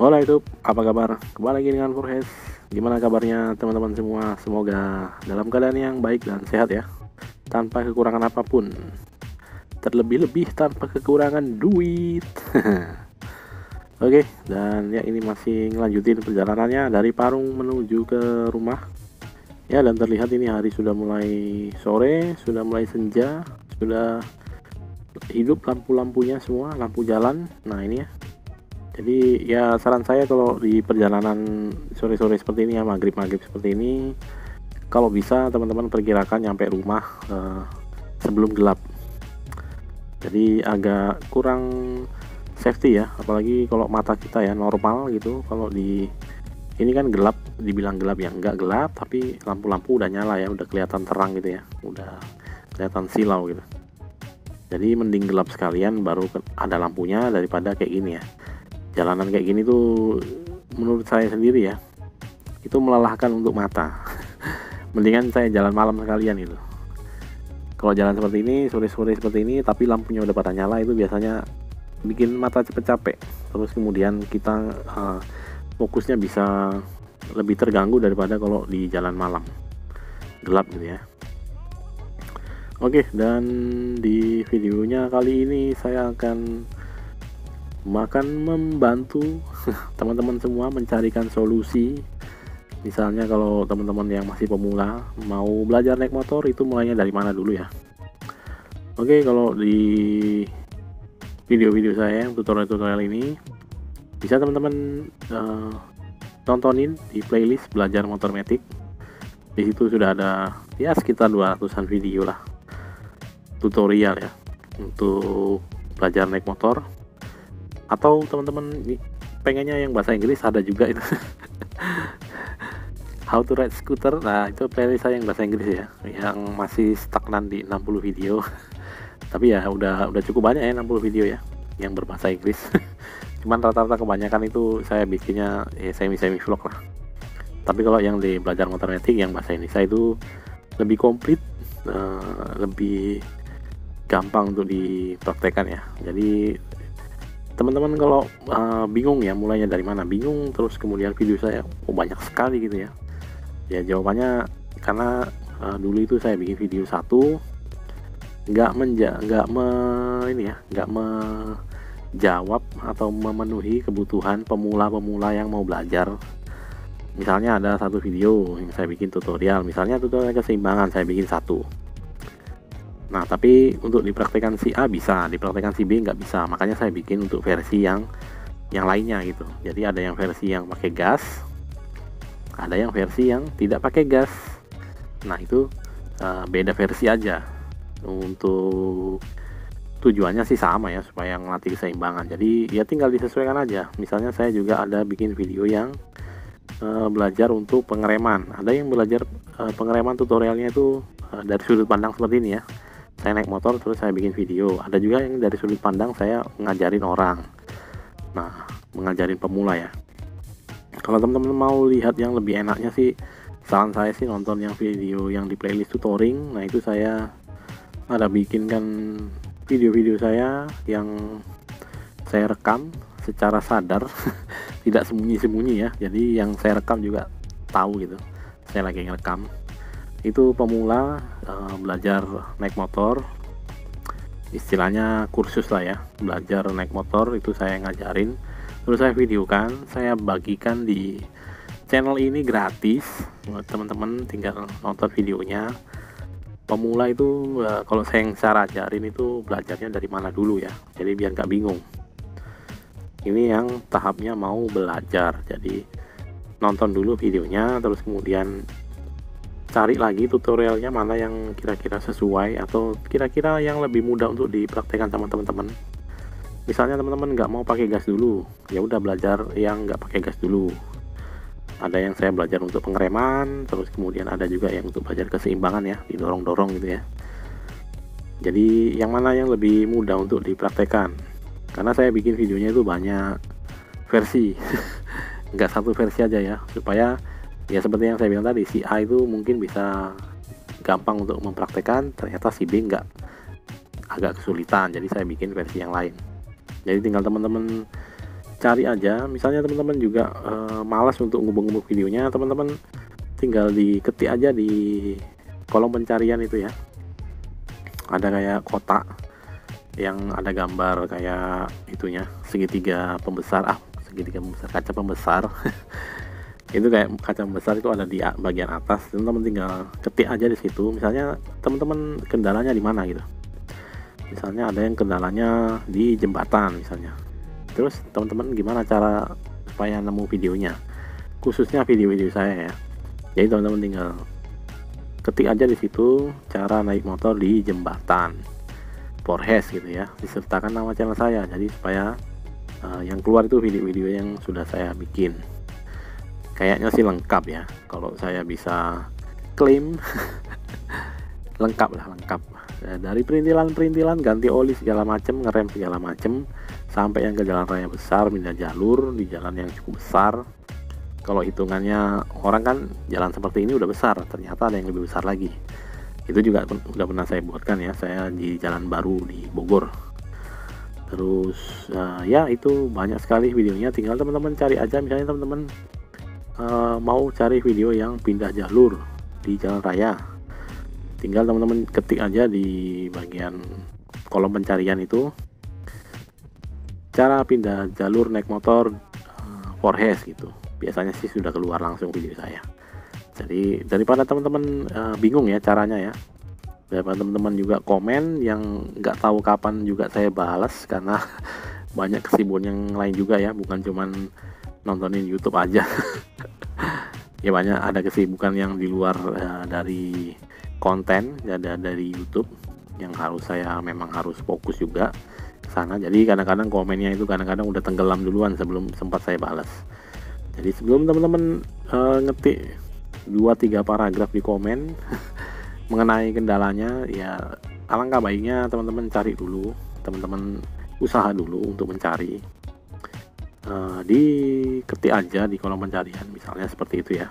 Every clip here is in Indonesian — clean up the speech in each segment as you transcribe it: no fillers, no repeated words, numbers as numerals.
Halo YouTube, apa kabar? Kembali lagi dengan Furhes. Gimana kabarnya teman-teman semua? Semoga dalam keadaan yang baik dan sehat ya, tanpa kekurangan apapun. Terlebih-lebih tanpa kekurangan duit. Oke, dan ya ini masih ngelanjutin perjalanannya dari Parung menuju ke rumah. Ya, dan terlihat ini hari sudah mulai sore, sudah mulai senja, sudah hidup lampu-lampunya semua, lampu jalan. Nah ini ya. Jadi ya saran saya kalau di perjalanan sore-sore seperti ini ya, maghrib-maghrib seperti ini, kalau bisa teman-teman perkirakan nyampe rumah sebelum gelap. Jadi agak kurang safety ya, apalagi kalau mata kita ya normal gitu. Kalau di ini kan gelap, dibilang gelap ya enggak gelap, tapi lampu-lampu udah nyala ya, udah kelihatan terang gitu ya, udah kelihatan silau gitu. Jadi mending gelap sekalian baru ada lampunya daripada kayak gini ya. Jalanan kayak gini tuh menurut saya sendiri ya, itu melelahkan untuk mata. Mendingan saya jalan malam sekalian gitu. Kalau jalan seperti ini, sore-sore seperti ini, tapi lampunya udah pada nyala, itu biasanya bikin mata cepet capek. Terus kemudian kita fokusnya bisa lebih terganggu daripada kalau di jalan malam gelap gitu ya. Oke, dan di videonya kali ini saya akan membantu teman-teman semua mencarikan solusi. Misalnya kalau teman-teman yang masih pemula mau belajar naik motor, itu mulainya dari mana dulu ya. Oke, kalau di video-video saya tutorial-tutorial ini bisa teman-teman tontonin di playlist belajar motor metik. Di situ sudah ada ya sekitar 200-an video lah tutorial ya untuk belajar naik motor. Atau teman-teman pengennya yang bahasa Inggris, ada juga itu. How to ride scooter, nah itu playlist saya yang bahasa Inggris ya, yang masih stagnan di 60 video. Tapi ya udah cukup banyak ya 60 video ya yang berbahasa Inggris. Cuman rata-rata kebanyakan itu saya bikinnya ya semi vlog lah. Tapi kalau yang di belajar motor metik yang bahasa Indonesia itu lebih komplit, lebih gampang untuk dipraktekkan ya. Jadi teman-teman kalau bingung ya mulainya dari mana, bingung terus kemudian video saya banyak sekali gitu ya. Ya jawabannya karena dulu itu saya bikin video satu nggak menjawab atau memenuhi kebutuhan pemula-pemula yang mau belajar. Misalnya ada satu video yang saya bikin tutorial, misalnya tutorial keseimbangan, saya bikin satu. Nah tapi untuk dipraktekkan si A bisa, dipraktekkan si B nggak bisa, makanya saya bikin untuk versi yang lainnya gitu. Jadi ada yang versi yang pakai gas, ada yang versi yang tidak pakai gas. Nah itu beda versi aja. Untuk tujuannya sih sama ya, supaya ngelatih keseimbangan. Jadi ya tinggal disesuaikan aja. Misalnya saya juga ada bikin video yang belajar untuk pengereman. Ada yang belajar pengereman tutorialnya itu dari sudut pandang seperti ini ya. Saya naik motor terus saya bikin video. Ada juga yang dari sudut pandang saya ngajarin orang. Nah, mengajarin pemula ya. Kalau teman-teman mau lihat yang lebih enaknya sih, saran saya sih nonton yang video yang di playlist tutoring. Nah, itu saya ada bikinkan video-video saya yang saya rekam secara sadar, tidak sembunyi-sembunyi ya. Jadi yang saya rekam juga tahu gitu, saya lagi ngerekam. Itu pemula belajar naik motor, istilahnya kursus lah ya, belajar naik motor. Itu saya ngajarin, terus saya videokan, saya bagikan di channel ini gratis buat teman-teman, tinggal nonton videonya. Pemula itu kalau saya yang cara ajarin itu belajarnya dari mana dulu ya, jadi biar nggak bingung. Ini yang tahapnya mau belajar, jadi nonton dulu videonya, terus kemudian cari lagi tutorialnya mana yang kira-kira sesuai atau kira-kira yang lebih mudah untuk dipraktekkan sama teman-teman. Misalnya teman-teman nggak mau pakai gas dulu, ya udah belajar yang nggak pakai gas dulu. Ada yang saya belajar untuk pengereman, terus kemudian ada juga yang untuk belajar keseimbangan ya, didorong-dorong gitu ya. Jadi yang mana yang lebih mudah untuk dipraktekkan, karena saya bikin videonya itu banyak versi. Nggak satu versi aja ya, supaya ya seperti yang saya bilang tadi, si A itu mungkin bisa gampang untuk mempraktekkan, ternyata si B nggak, agak kesulitan. Jadi saya bikin versi yang lain. Jadi tinggal teman-teman cari aja. Misalnya teman-teman juga malas untuk ngubung-ngubung videonya, teman-teman tinggal diketik aja di kolom pencarian itu ya, ada kayak kotak yang ada gambar kayak itunya, segitiga pembesar, kaca pembesar. Itu kayak kaca pembesar itu ada di bagian atas, teman-teman tinggal ketik aja di situ. Misalnya teman-teman kendalanya di mana gitu, misalnya ada yang kendalanya di jembatan misalnya, terus teman-teman gimana cara supaya nemu videonya, khususnya video-video saya ya. Jadi teman-teman tinggal ketik aja di situ cara naik motor di jembatan Forhes gitu ya, disertakan nama channel saya, jadi supaya yang keluar itu video-video yang sudah saya bikin. Kayaknya sih lengkap ya, kalau saya bisa klaim. lengkap dari perintilan ganti oli segala macem, ngerem segala macem, sampai yang ke jalan raya besar, pindah jalur di jalan yang cukup besar. Kalau hitungannya orang kan jalan seperti ini udah besar, ternyata ada yang lebih besar lagi. Itu juga udah pernah saya buatkan ya, saya di jalan baru di Bogor. Terus ya itu banyak sekali videonya, tinggal teman-teman cari aja. Misalnya teman-teman mau cari video yang pindah jalur di jalan raya, tinggal teman-teman ketik aja di bagian kolom pencarian itu cara pindah jalur naik motor Forhes gitu. Biasanya sih sudah keluar langsung video saya. Jadi daripada teman-teman bingung ya caranya ya, daripada teman-teman juga komen yang nggak tahu kapan juga saya balas, karena banyak kesibukan yang lain juga ya, bukan cuman nontonin YouTube aja. Ya banyak ada kesibukan yang di luar dari konten, ada dari YouTube yang saya memang harus fokus juga ke sana. Jadi kadang-kadang komennya itu kadang-kadang udah tenggelam duluan sebelum sempat saya balas. Jadi sebelum teman-teman ngetik 2-3 paragraf di komen mengenai kendalanya, ya alangkah baiknya teman-teman cari dulu, teman-teman usaha dulu untuk mencari, diketik aja di kolom pencarian misalnya seperti itu ya.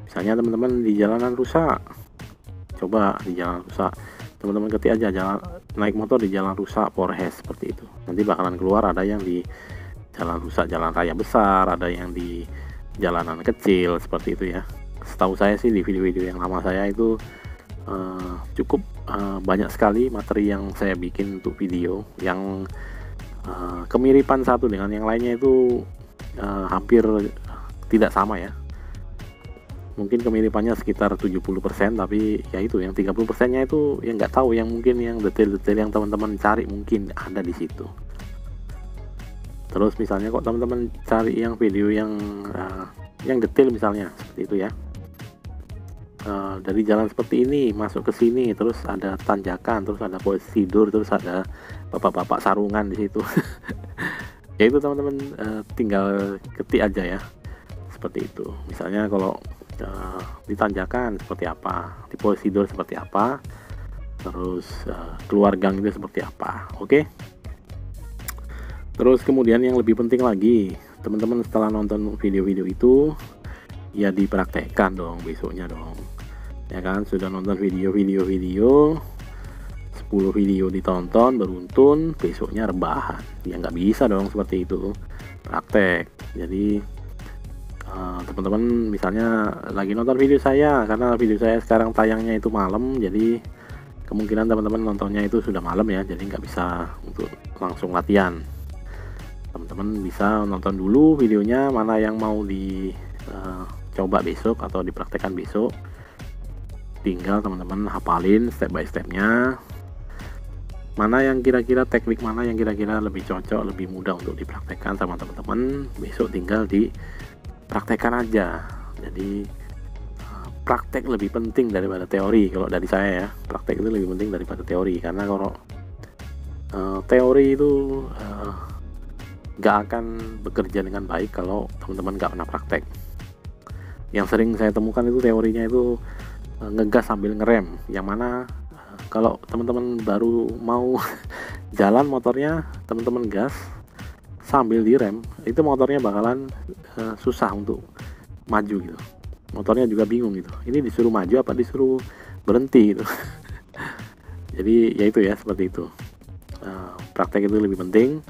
Misalnya teman-teman di jalanan rusak, coba di jalan rusak teman-teman ketik aja jalan naik motor di jalan rusak Forhes, seperti itu. Nanti bakalan keluar ada yang di jalan rusak jalan raya besar, ada yang di jalanan kecil, seperti itu ya. Setahu saya sih di video-video yang lama saya itu cukup banyak sekali materi yang saya bikin untuk video yang kemiripan satu dengan yang lainnya itu hampir tidak sama ya. Mungkin kemiripannya sekitar 70%, tapi ya itu yang 30% nya itu yang nggak tahu, yang mungkin yang detail-detail yang teman-teman cari mungkin ada di situ. Terus misalnya kok teman-teman cari yang video yang detail misalnya seperti itu ya, dari jalan seperti ini masuk ke sini, terus ada tanjakan, terus ada posisi tidur, terus ada bapak-bapak sarungan di situ. Ya itu teman-teman tinggal ketik aja ya, seperti itu. Misalnya kalau di tanjakan seperti apa, di posisi tidur seperti apa, terus keluar gang itu seperti apa. Oke. Terus kemudian yang lebih penting lagi, teman-teman setelah nonton video-video itu ya dipraktekkan dong besoknya dong, ya kan. Sudah nonton video 10 video ditonton beruntun, besoknya rebahan, ya nggak bisa dong seperti itu, praktek. Jadi teman-teman misalnya lagi nonton video saya, karena video saya sekarang tayangnya itu malam, jadi kemungkinan teman-teman nontonnya itu sudah malam ya, jadi nggak bisa untuk langsung latihan. Teman-teman bisa nonton dulu videonya, mana yang mau dicoba besok atau dipraktekkan besok, tinggal teman-teman hafalin step by stepnya, mana yang kira-kira teknik mana yang kira-kira lebih cocok, lebih mudah untuk dipraktekkan sama teman-teman, besok tinggal dipraktekkan aja. Jadi praktek lebih penting daripada teori kalau dari saya ya, praktek itu lebih penting daripada teori, karena kalau teori itu gak akan bekerja dengan baik kalau teman-teman gak pernah praktek. Yang sering saya temukan itu teorinya itu ngegas sambil ngerem, yang mana kalau teman-teman baru mau jalan motornya, teman-teman gas sambil direm, itu motornya bakalan susah untuk maju gitu. Motornya juga bingung gitu, ini disuruh maju apa disuruh berhenti gitu. Jadi ya itu ya, seperti itu. Praktek itu lebih penting.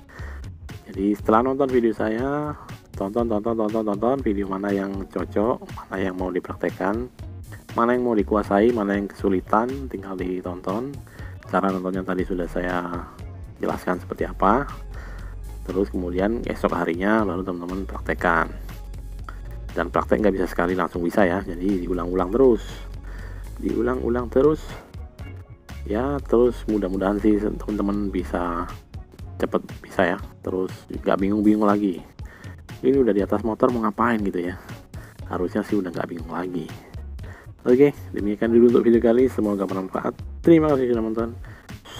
Jadi setelah nonton video saya, tonton video mana yang cocok, mana yang mau dipraktekkan, mana yang mau dikuasai, mana yang kesulitan, tinggal ditonton. Cara nontonnya tadi sudah saya jelaskan seperti apa. Terus kemudian esok harinya baru teman-teman praktekkan. Dan praktek nggak bisa sekali langsung bisa ya, jadi diulang-ulang terus, ya. Terus mudah-mudahan sih teman-teman bisa cepet bisa ya, terus nggak bingung-bingung lagi. Ini udah di atas motor mau ngapain gitu ya, harusnya sih udah nggak bingung lagi. Oke, demikian dulu untuk video kali, semoga bermanfaat. Terima kasih sudah nonton.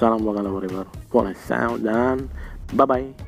Salam warahmatullahi wabarakatuh, dan bye bye.